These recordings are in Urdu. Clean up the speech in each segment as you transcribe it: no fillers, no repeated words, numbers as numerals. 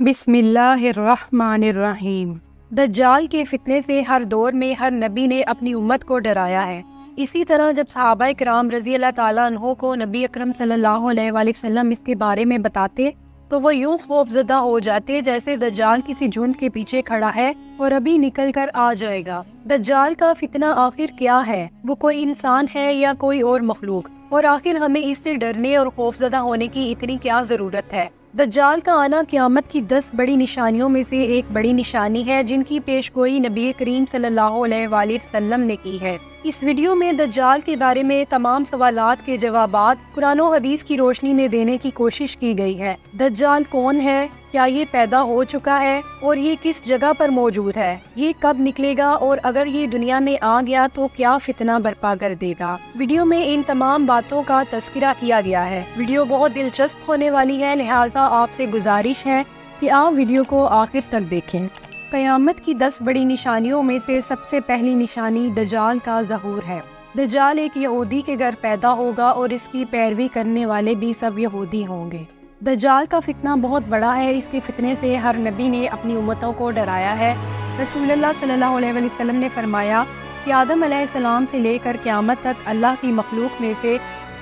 بسم اللہ الرحمن الرحیم۔ دجال کے فتنے سے ہر دور میں ہر نبی نے اپنی امت کو ڈرایا ہے۔ اسی طرح جب صحابہ کرام رضی اللہ تعالیٰ عنہ کو نبی اکرم صلی اللہ علیہ وآلہ وسلم اس کے بارے میں بتاتے تو وہ یوں خوف زدہ ہو جاتے جیسے دجال کسی جھنڈ کے پیچھے کھڑا ہے اور ابھی نکل کر آ جائے گا۔ دجال کا فتنہ آخر کیا ہے؟ وہ کوئی انسان ہے یا کوئی اور مخلوق؟ اور آخر ہمیں اس سے ڈرنے اور خوف زدہ ہونے کی اتنی کیا ضرورت ہے؟ دجال کا آنا قیامت کی 10 بڑی نشانیوں میں سے ایک بڑی نشانی ہے جن کی پیش گوئی نبی کریم صلی اللہ علیہ وآلہ وسلم نے کی ہے۔ اس ویڈیو میں دجال کے بارے میں تمام سوالات کے جوابات قرآن و حدیث کی روشنی میں دینے کی کوشش کی گئی ہے۔ دجال کون ہے؟ کیا یہ پیدا ہو چکا ہے؟ اور یہ کس جگہ پر موجود ہے؟ یہ کب نکلے گا؟ اور اگر یہ دنیا میں آ گیا تو کیا فتنہ برپا کر دے گا؟ ویڈیو میں ان تمام باتوں کا تذکرہ کیا گیا ہے۔ ویڈیو بہت دلچسپ ہونے والی ہے، لہٰذا آپ سے گزارش ہے کہ آپ ویڈیو کو آخر تک دیکھیں۔ قیامت کی 10 بڑی نشانیوں میں سے سب سے پہلی نشانی دجال کا ظہور ہے۔ دجال ایک یہودی کے گھر پیدا ہوگا اور اس کی پیروی کرنے والے بھی سب یہودی ہوں گے۔ دجال کا فتنہ بہت بڑا ہے، اس کے فتنے سے ہر نبی نے اپنی امتوں کو ڈرایا ہے۔ رسول اللہ صلی اللہ علیہ وآلہ وسلم نے فرمایا کہ آدم علیہ السلام سے لے کر قیامت تک اللہ کی مخلوق میں سے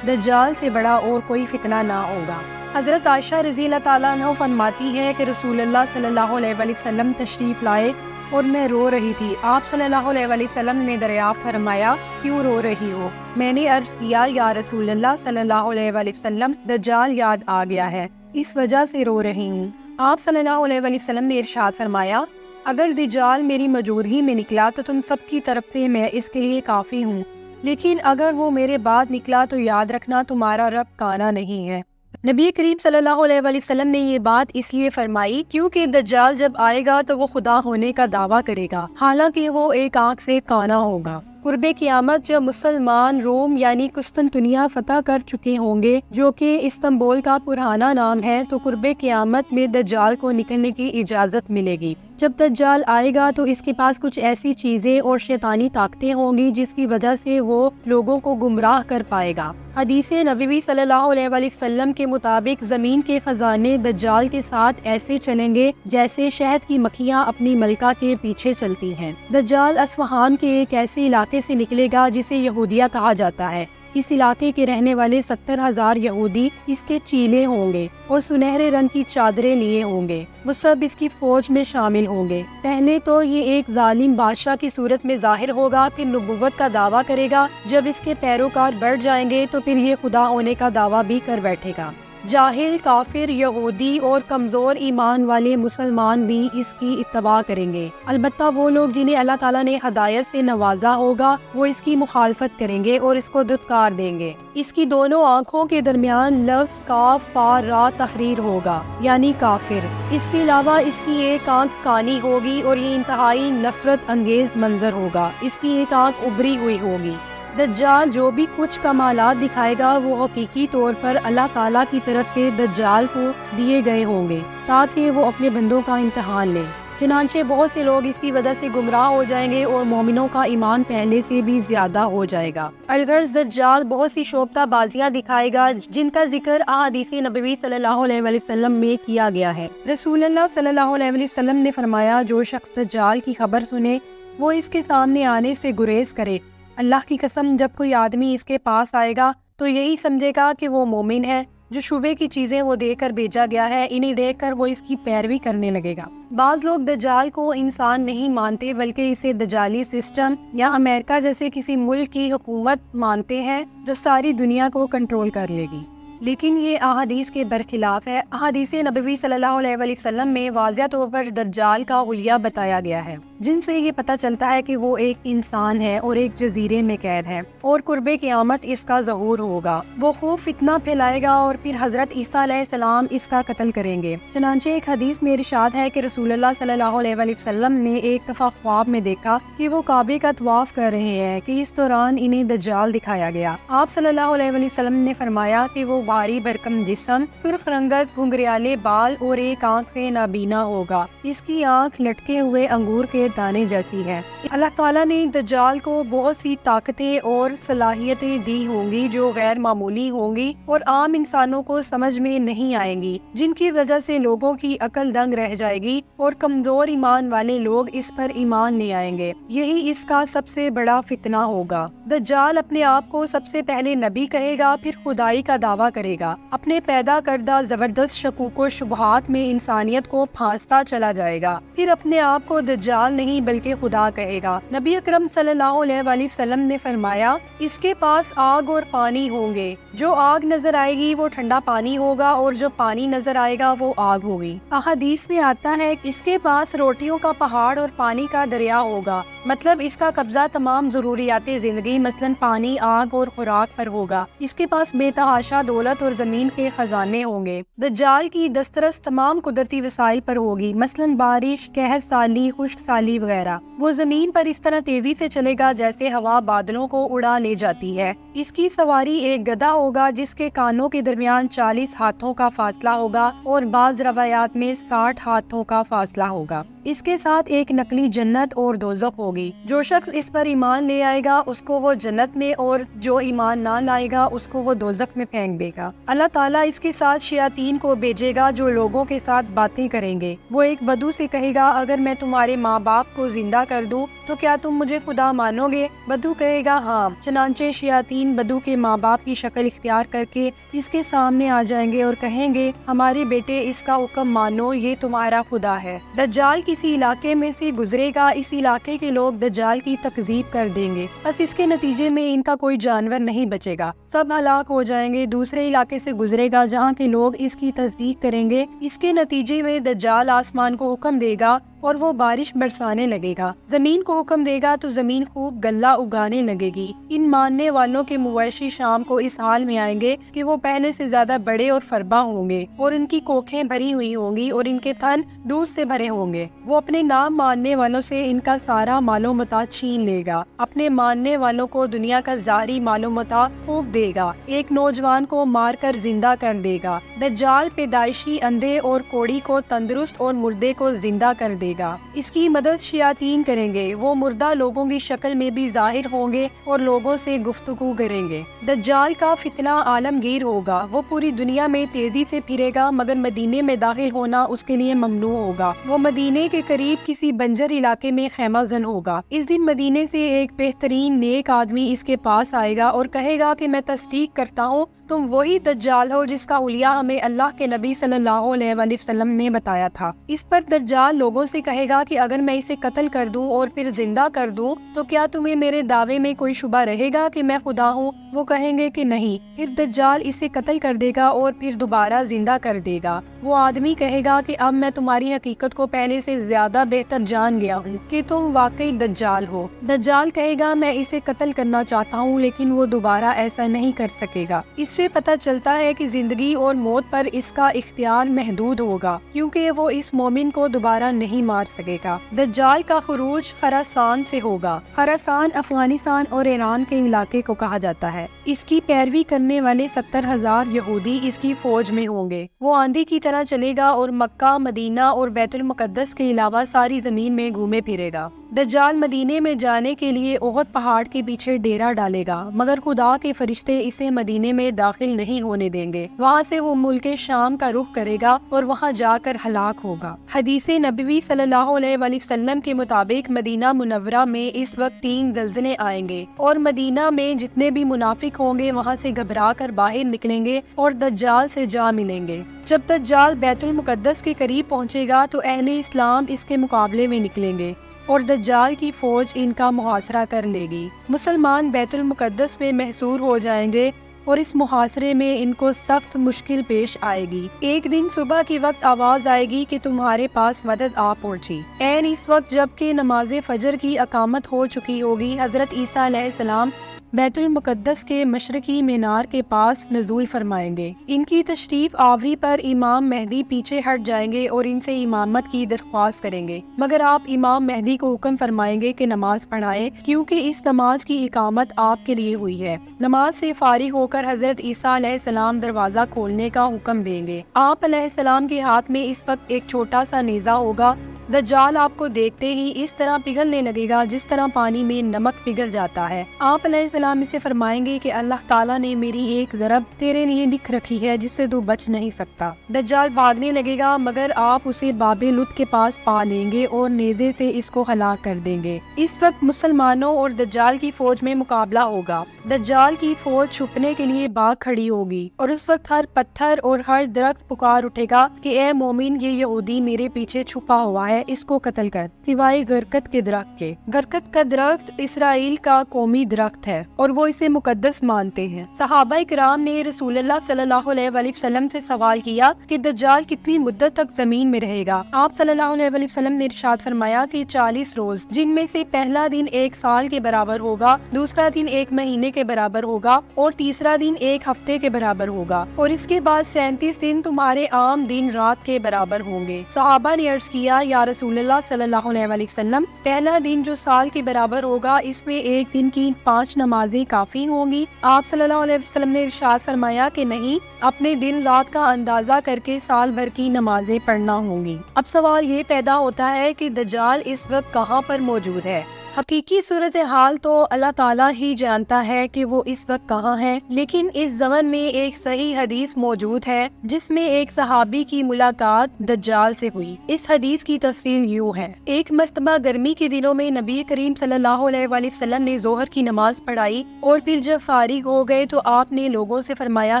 دجال سے بڑا اور کوئی فتنہ نہ ہوگا۔ حضرت عائشہ رضی اللہ تعالیٰ عنہ فرماتی ہے کہ رسول اللہ صلی اللہ علیہ وآلہ وسلم تشریف لائے اور میں رو رہی تھی۔ آپ صلی اللہ علیہ وآلہ وسلم نے دریافت فرمایا کیوں رو رہی ہو؟ میں نے عرض کیا یا رسول اللہ صلی اللہ علیہ وآلہ وسلم دجال یاد آ گیا ہے، اس وجہ سے رو رہی ہوں۔ آپ صلی اللہ علیہ وآلہ وسلم نے ارشاد فرمایا اگر دجال میری موجودگی میں نکلا تو تم سب کی طرف سے میں اس کے لیے کافی ہوں، لیکن اگر وہ میرے بعد نکلا تو یاد رکھنا تمہارا رب کانا نہیں ہے۔ نبی کریم صلی اللہ علیہ وآلہ وسلم نے یہ بات اس لیے فرمائی کیونکہ دجال جب آئے گا تو وہ خدا ہونے کا دعویٰ کرے گا، حالانکہ وہ ایک آنکھ سے کانا ہوگا۔ قرب قیامت جب مسلمان روم یعنی قسطنطنیہ فتح کر چکے ہوں گے جو کہ استنبول کا پرانا نام ہے، تو قرب قیامت میں دجال کو نکلنے کی اجازت ملے گی۔ جب دجال آئے گا تو اس کے پاس کچھ ایسی چیزیں اور شیطانی طاقتیں ہوں گی جس کی وجہ سے وہ لوگوں کو گمراہ کر پائے گا۔ حدیث نبوی صلی اللہ علیہ وآلہ وسلم کے مطابق زمین کے خزانے دجال کے ساتھ ایسے چلیں گے جیسے شہد کی مکھیاں اپنی ملکہ کے پیچھے چلتی ہیں۔ دجال اصفہان کے ایک ایسے علاقے سے نکلے گا جسے یہودیہ کہا جاتا ہے۔ اس علاقے کے رہنے والے 70,000 یہودی اس کے چیلے ہوں گے اور سنہرے رنگ کی چادریں لیے ہوں گے، وہ سب اس کی فوج میں شامل ہوں گے۔ پہلے تو یہ ایک ظالم بادشاہ کی صورت میں ظاہر ہوگا، پھر نبوت کا دعویٰ کرے گا۔ جب اس کے پیروکار بڑھ جائیں گے تو پھر یہ خدا ہونے کا دعویٰ بھی کر بیٹھے گا۔ جاہل، کافر، یہودی اور کمزور ایمان والے مسلمان بھی اس کی اتباع کریں گے، البتہ وہ لوگ جنہیں اللہ تعالیٰ نے ہدایت سے نوازا ہوگا وہ اس کی مخالفت کریں گے اور اس کو دھتکار دیں گے۔ اس کی دونوں آنکھوں کے درمیان لفظ کاف فا را تحریر ہوگا یعنی کافر۔ اس کے علاوہ اس کی ایک آنکھ کانی ہوگی اور یہ انتہائی نفرت انگیز منظر ہوگا، اس کی ایک آنکھ ابری ہوئی ہوگی۔ دجال جو بھی کچھ کمالات دکھائے گا وہ حقیقی طور پر اللہ تعالیٰ کی طرف سے دجال کو دیے گئے ہوں گے تاکہ وہ اپنے بندوں کا امتحان لے۔ چنانچہ بہت سے لوگ اس کی وجہ سے گمراہ ہو جائیں گے اور مومنوں کا ایمان پہلے سے بھی زیادہ ہو جائے گا۔ الغرض دجال بہت سی شوفتہ بازیاں دکھائے گا جن کا ذکر احادیث نبوی صلی اللہ علیہ وآلہ وسلم میں کیا گیا ہے۔ رسول اللہ صلی اللہ علیہ وآلہ وسلم نے فرمایا جو شخص دجال کی خبر سنے وہ اس کے سامنے آنے سے گریز کرے۔ اللہ کی قسم جب کوئی آدمی اس کے پاس آئے گا تو یہی سمجھے گا کہ وہ مومن ہے۔ جو شبے کی چیزیں وہ دے کر بھیجا گیا ہے انہیں دیکھ کر وہ اس کی پیروی کرنے لگے گا۔ بعض لوگ دجال کو انسان نہیں مانتے بلکہ اسے دجالی سسٹم یا امریکہ جیسے کسی ملک کی حکومت مانتے ہیں جو ساری دنیا کو کنٹرول کر لے گی، لیکن یہ احادیث کے برخلاف ہے۔ احادیث نبوی صلی اللہ علیہ وآلہ وسلم میں واضح طور پر دجال کا حلیہ بتایا گیا ہے جن سے یہ پتہ چلتا ہے کہ وہ ایک انسان ہے اور ایک جزیرے میں قید ہے اور قرب قیامت اس کا ظہور ہوگا۔ وہ خوب فتنہ پھیلائے گا اور پھر حضرت عیسیٰ علیہ السلام اس کا قتل کریں گے۔ چنانچہ ایک حدیث میں ارشاد ہے کہ رسول اللہ صلی اللہ علیہ وآلہ وسلم نے ایک دفعہ خواب میں دیکھا کہ وہ کعبے کا طواف کر رہے ہیں کہ اس دوران انہیں دجال دکھایا گیا۔ آپ صلی اللہ علیہ وآلہ وسلم نے فرمایا کہ وہ بھاری بھرکم جسم، سرخ رنگت، گھنگریالے بال اور ایک آنکھ سے نابینا ہوگا۔ اس کی آنکھ لٹکے ہوئے انگور کے دانے جیسی ہے۔ اللہ تعالیٰ نے دجال کو بہت سی طاقتیں اور صلاحیتیں دی ہوں گی جو غیر معمولی ہوں گی اور عام انسانوں کو سمجھ میں نہیں آئیں گی، جن کی وجہ سے لوگوں کی عقل دنگ رہ جائے گی اور کمزور ایمان والے لوگ اس پر ایمان لے آئیں گے۔ یہی اس کا سب سے بڑا فتنہ ہوگا۔ دجال اپنے آپ کو سب سے پہلے نبی کہے گا، پھر خدائی کا دعویٰ کرے گا۔ اپنے پیدا کردہ زبردست شکوک و شبہات میں انسانیت کو پھانستا چلا جائے گا، پھر اپنے آپ کو دجال نہیں بلکہ خدا کہے گا۔ نبی اکرم صلی اللہ علیہ وآلہ وسلم نے فرمایا، اس کے پاس آگ اور پانی ہوں گے، جو آگ نظر آئے گی وہ ٹھنڈا پانی ہوگا اور جو پانی نظر آئے گا وہ آگ ہوگی۔ احادیث میں آتا ہے کہ اس کے پاس روٹیوں کا پہاڑ اور پانی کا دریا ہوگا، مطلب اس کا قبضہ تمام ضروریات زندگی مثلاً پانی، آگ اور خوراک پر ہوگا۔ اس کے پاس بے تحاشا دولت اور زمین کے خزانے ہوں گے۔ دجال کی دسترس تمام قدرتی وسائل پر ہوگی، مثلاً بارش، قحط سالی، خشک سالی وغیرہ۔ وہ زمین پر اس طرح تیزی سے چلے گا جیسے ہوا بادلوں کو اڑا لے جاتی ہے۔ اس کی سواری ایک گدھا ہوگا جس کے کانوں کے درمیان 40 ہاتھوں کا فاصلہ ہوگا اور بعض روایات میں 60 ہاتھوں کا فاصلہ ہوگا۔ اس کے ساتھ ایک نقلی جنت اور دوزخ ہوگی۔ جو شخص اس پر ایمان لے آئے گا اس کو وہ جنت میں اور جو ایمان نہ لائے گا اس کو وہ دوزخ میں پھینک دے گا۔ اللہ تعالیٰ اس کے ساتھ شیاطین کو بھیجے گا جو لوگوں کے ساتھ باتیں کریں گے۔ وہ ایک بدو سے کہے گا، اگر میں تمہارے ماں باپ کو زندہ کر دوں تو کیا تم مجھے خدا مانو گے؟ بدو کہے گا ہاں۔ چنانچہ شیاطین بدو کے ماں باپ کی شکل اختیار کر کے اس کے سامنے آ جائیں گے اور کہیں گے، ہمارے بیٹے اس کا حکم مانو، یہ تمہارا خدا ہے۔ دجال کسی علاقے میں سے گزرے گا، اس علاقے کے لوگ دجال کی تکذیب کر دیں گے، بس اس کے نتیجے میں ان کا کوئی جانور نہیں بچے گا، سب ہلاک ہو جائیں گے۔ دوسرے علاقے سے گزرے گا جہاں کے لوگ اس کی تصدیق کریں گے، اس کے نتیجے میں دجال آسمان کو حکم دے گا اور وہ بارش برسانے لگے گا، زمین کو حکم دے گا تو زمین خوب غلہ اگانے لگے گی۔ ان ماننے والوں کے مویشی شام کو اس حال میں آئیں گے کہ وہ پہلے سے زیادہ بڑے اور فربا ہوں گے اور ان کی کوکھیں بھری ہوئی ہوں گی اور ان کے تھن دودھ سے بھرے ہوں گے۔ وہ اپنے نام ماننے والوں سے ان کا سارا مال و متاع چھین لے گا، اپنے ماننے والوں کو دنیا کا ظاہری مال و متاع پھونک دے گا، ایک نوجوان کو مار کر زندہ کر دے گا۔ دجال پیدائشی اندھے اور کوڑی کو تندرست اور مردے کو زندہ کر دے گا۔ اس کی مدد شیاطین کریں گے، وہ مردہ لوگوں کی شکل میں بھی ظاہر ہوں گے اور لوگوں سے گفتگو کریں گے۔ دجال کا فتنہ عالمگیر ہوگا، وہ پوری دنیا میں تیزی سے پھرے گا مگر مدینے میں داخل ہونا اس کے لیے ممنوع ہوگا۔ وہ مدینے کے قریب کسی بنجر علاقے میں خیمہ زن ہوگا۔ اس دن مدینے سے ایک بہترین نیک آدمی اس کے پاس آئے گا اور کہے گا کہ میں تصدیق کرتا ہوں تم وہی دجال ہو جس کا حلیہ ہمیں اللہ کے نبی صلی اللہ علیہ وآلہ وسلم نے بتایا تھا۔ اس پر دجال لوگوں سے کہے گا کہ اگر میں اسے قتل کر دوں اور پھر زندہ کر دوں تو کیا تمہیں میرے دعوے میں کوئی شبہ رہے گا کہ میں خدا ہوں؟ وہ کہیں گے کہ نہیں۔ پھر دجال اسے قتل کر دے گا اور پھر دوبارہ زندہ کر دے گا۔ وہ آدمی کہے گا کہ اب میں تمہاری حقیقت کو پہلے سے زیادہ بہتر جان گیا ہوں کہ تم واقعی دجال ہو۔ دجال کہے گا میں اسے قتل کرنا چاہتا ہوں لیکن وہ دوبارہ ایسا نہیں کر سکے گا۔ اس سے پتہ چلتا ہے کہ زندگی اور موت پر اس کا اختیار محدود ہوگا کیونکہ وہ اس مومن کو دوبارہ نہیں مار سکے گا۔ دجال کا خروج خراسان سے ہوگا۔ خراسان افغانستان اور ایران کے علاقے کو کہا جاتا ہے۔ اس کی پیروی کرنے والے 70,000 یہودی اس کی فوج میں ہوں گے۔ وہ آندھی کی طرح چلے گا اور مکہ، مدینہ اور بیت المقدس کے علاوہ ساری زمین میں گھومے پھرے گا۔ دجال مدینے میں جانے کے لیے احد پہاڑ کے پیچھے ڈیرا ڈالے گا مگر خدا کے فرشتے اسے مدینے میں داخل نہیں ہونے دیں گے۔ وہاں سے وہ ملک شام کا رخ کرے گا اور وہاں جا کر ہلاک ہوگا۔ حدیث نبوی صلی اللہ علیہ وآلہ وسلم کے مطابق مدینہ منورہ میں اس وقت 3 زلزلے آئیں گے اور مدینہ میں جتنے بھی منافق ہوں گے وہاں سے گھبرا کر باہر نکلیں گے اور دجال سے جا ملیں گے۔ جب دجال بیت المقدس کے قریب پہنچے گا تو اہل اسلام اس کے مقابلے میں نکلیں گے اور دجال کی فوج ان کا محاصرہ کر لے گی۔ مسلمان بیت المقدس میں محصور ہو جائیں گے اور اس محاصرے میں ان کو سخت مشکل پیش آئے گی۔ ایک دن صبح کے وقت آواز آئے گی کہ تمہارے پاس مدد آ پہنچی۔ عین اس وقت جب کہ نماز فجر کی اقامت ہو چکی ہوگی، حضرت عیسیٰ علیہ السلام بیت المقدس کے مشرقی مینار کے پاس نزول فرمائیں گے۔ ان کی تشریف آوری پر امام مہدی پیچھے ہٹ جائیں گے اور ان سے امامت کی درخواست کریں گے، مگر آپ امام مہدی کو حکم فرمائیں گے کہ نماز پڑھائیں، کیونکہ اس نماز کی اقامت آپ کے لیے ہوئی ہے۔ نماز سے فارغ ہو کر حضرت عیسیٰ علیہ السلام دروازہ کھولنے کا حکم دیں گے۔ آپ علیہ السلام کے ہاتھ میں اس وقت ایک چھوٹا سا نیزہ ہوگا۔ دجال آپ کو دیکھتے ہی اس طرح پگھلنے لگے گا جس طرح پانی میں نمک پگھل جاتا ہے۔ آپ علیہ السلام اسے فرمائیں گے کہ اللہ تعالیٰ نے میری ایک ضرب تیرے لیے لکھ رکھی ہے جس سے تو بچ نہیں سکتا۔ دجال بھاگنے لگے گا مگر آپ اسے باب لط کے پاس پا لیں گے اور نیزے سے اس کو ہلاک کر دیں گے۔ اس وقت مسلمانوں اور دجال کی فوج میں مقابلہ ہوگا۔ دجال کی فوج چھپنے کے لیے باغ کھڑی ہوگی اور اس وقت ہر پتھر اور ہر درخت پکار اٹھے گا کہ اے مومن، یہ یہودی میرے پیچھے چھپا ہوا ہے، اس کو قتل کر، سوائے گرکت کے درخت کے۔ گرکت کا درخت اسرائیل کا قومی درخت ہے اور وہ اسے مقدس مانتے ہیں۔ صحابہ کرام نے رسول اللہ صلی اللہ علیہ وآلہ وسلم سے سوال کیا کہ دجال کتنی مدت تک زمین میں رہے گا؟ آپ صلی اللہ علیہ وآلہ وسلم نے ارشاد فرمایا کہ 40 روز، جن میں سے پہلا دن 1 سال کے برابر ہوگا، دوسرا دن 1 مہینے کے برابر ہوگا اور تیسرا دن 1 ہفتے کے برابر ہوگا، اور اس کے بعد 37 دن تمہارے عام دن رات کے برابر ہوں گے۔ صحابہ نے عرض کیا، یا رسول اللہ صلی اللہ علیہ وآلہ وسلم، پہلا دن جو سال کے برابر ہوگا اس میں ایک دن کی 5 نمازیں کافی ہوں گی؟ آپ صلی اللہ علیہ وسلم نے ارشاد فرمایا کہ نہیں، اپنے دن رات کا اندازہ کر کے سال بھر کی نمازیں پڑھنا ہوں گی۔ اب سوال یہ پیدا ہوتا ہے کہ دجال اس وقت کہاں پر موجود ہے؟ حقیقی صورتحال تو اللہ تعالیٰ ہی جانتا ہے کہ وہ اس وقت کہاں ہے، لیکن اس زمن میں ایک صحیح حدیث موجود ہے جس میں ایک صحابی کی ملاقات دجال سے ہوئی۔ اس حدیث کی تفصیل یوں ہے: ایک مرتبہ گرمی کے دنوں میں نبی کریم صلی اللہ علیہ وآلہ وسلم نے ظہر کی نماز پڑھائی اور پھر جب فارغ ہو گئے تو آپ نے لوگوں سے فرمایا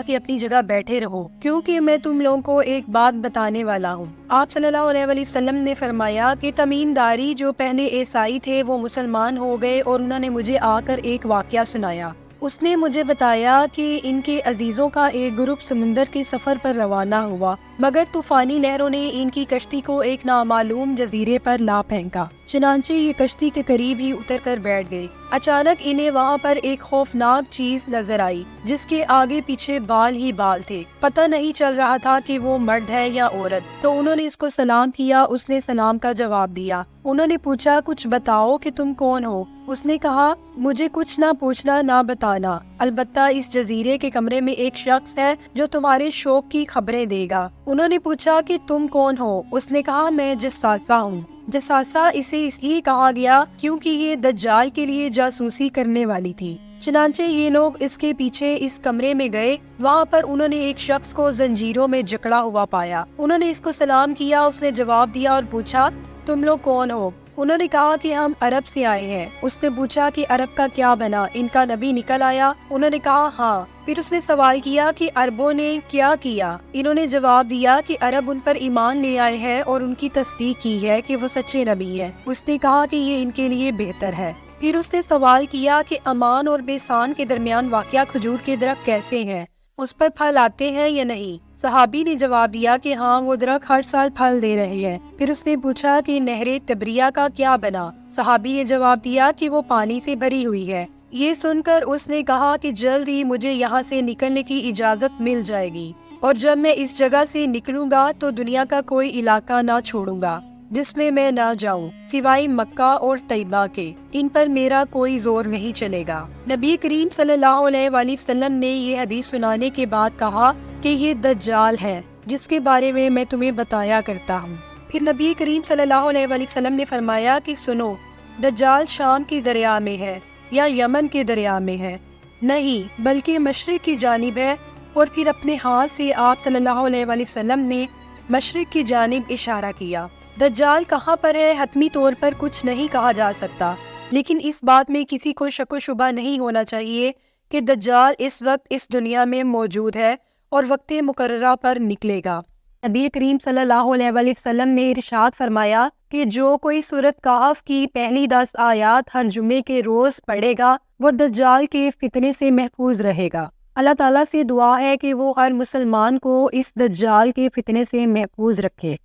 کہ اپنی جگہ بیٹھے رہو، کیونکہ میں تم لوگوں کو ایک بات بتانے والا ہوں۔ آپ صلی اللہ علیہ وآلہ وسلم نے فرمایا کہ تمیم داری جو پہلے عیسائی تھے وہ مسلمان ہو گئے اور انہوں نے مجھے آ کر ایک واقعہ سنایا۔ اس نے مجھے بتایا کہ ان کے عزیزوں کا ایک گروپ سمندر کے سفر پر روانہ ہوا، مگر طوفانی لہروں نے ان کی کشتی کو ایک نامعلوم جزیرے پر لا پھینکا، چنانچہ یہ کشتی کے قریب ہی اتر کر بیٹھ گئی۔ اچانک انہیں وہاں پر ایک خوفناک چیز نظر آئی جس کے آگے پیچھے بال ہی بال تھے، پتہ نہیں چل رہا تھا کہ وہ مرد ہے یا عورت۔ تو انہوں نے اس کو سلام کیا، اس نے سلام کا جواب دیا۔ انہوں نے پوچھا، کچھ بتاؤ کہ تم کون ہو؟ اس نے کہا، مجھے کچھ نہ پوچھنا نہ بتانا، البتہ اس جزیرے کے کمرے میں ایک شخص ہے جو تمہارے شوق کی خبریں دے گا۔ انہوں نے پوچھا کہ تم کون ہو؟ اس نے کہا، میں جساسہ ہوں۔ جساسہ اسے اس لیے کہا گیا کیونکہ یہ دجال کے لیے جاسوسی کرنے والی تھی۔ چنانچہ یہ لوگ اس کے پیچھے اس کمرے میں گئے، وہاں پر انہوں نے ایک شخص کو زنجیروں میں جکڑا ہوا پایا۔ انہوں نے اس کو سلام کیا، اس نے جواب دیا اور پوچھا، تم لوگ کون ہو؟ انہوں نے کہا کہ ہم عرب سے آئے ہیں۔ اس نے پوچھا کہ عرب کا کیا بنا، ان کا نبی نکل آیا؟ انہوں نے کہا ہاں۔ پھر اس نے سوال کیا کہ عربوں نے کیا کیا؟ انہوں نے جواب دیا کہ عرب ان پر ایمان لے آئے ہیں اور ان کی تصدیق کی ہے کہ وہ سچے نبی ہیں۔ اس نے کہا کہ یہ ان کے لیے بہتر ہے۔ پھر اس نے سوال کیا کہ امان اور بیسان کے درمیان واقع کھجور کے درخت کیسے ہیں، اس پر پھل آتے ہیں یا نہیں؟ صحابی نے جواب دیا کہ ہاں، وہ درخت ہر سال پھل دے رہے ہیں۔ پھر اس نے پوچھا کہ نہر تبریہ کا کیا بنا؟ صحابی نے جواب دیا کہ وہ پانی سے بھری ہوئی ہے۔ یہ سن کر اس نے کہا کہ جلد ہی مجھے یہاں سے نکلنے کی اجازت مل جائے گی، اور جب میں اس جگہ سے نکلوں گا تو دنیا کا کوئی علاقہ نہ چھوڑوں گا جس میں میں نہ جاؤں، سوائے مکہ اور طیبہ کے۔ ان پر میرا کوئی زور نہیں چلے گا۔ نبی کریم صلی اللہ علیہ وآلہ وسلم نے یہ حدیث سنانے کے بعد کہا کہ یہ دجال ہے جس کے بارے میں میں تمہیں بتایا کرتا ہوں۔ پھر نبی کریم صلی اللہ علیہ وآلہ وسلم نے فرمایا کہ سنو، دجال شام کے دریا میں ہے یا یمن کے دریا میں ہے؟ نہیں، بلکہ مشرق کی جانب ہے۔ اور پھر اپنے ہاتھ سے آپ صلی اللہ علیہ وآلہ وسلم نے مشرق کی جانب اشارہ کیا۔ دجال کہاں پر ہے حتمی طور پر کچھ نہیں کہا جا سکتا، لیکن اس بات میں کسی کو شک و شبہ نہیں ہونا چاہیے کہ دجال اس وقت اس دنیا میں موجود ہے اور وقت مقررہ پر نکلے گا۔ نبی کریم صلی اللہ علیہ وآلہ وسلم نے ارشاد فرمایا کہ جو کوئی سورۃ کہف کی پہلی 10 آیات ہر جمعے کے روز پڑھے گا وہ دجال کے فتنے سے محفوظ رہے گا۔ اللہ تعالیٰ سے دعا ہے کہ وہ ہر مسلمان کو اس دجال کے فتنے سے محفوظ رکھے۔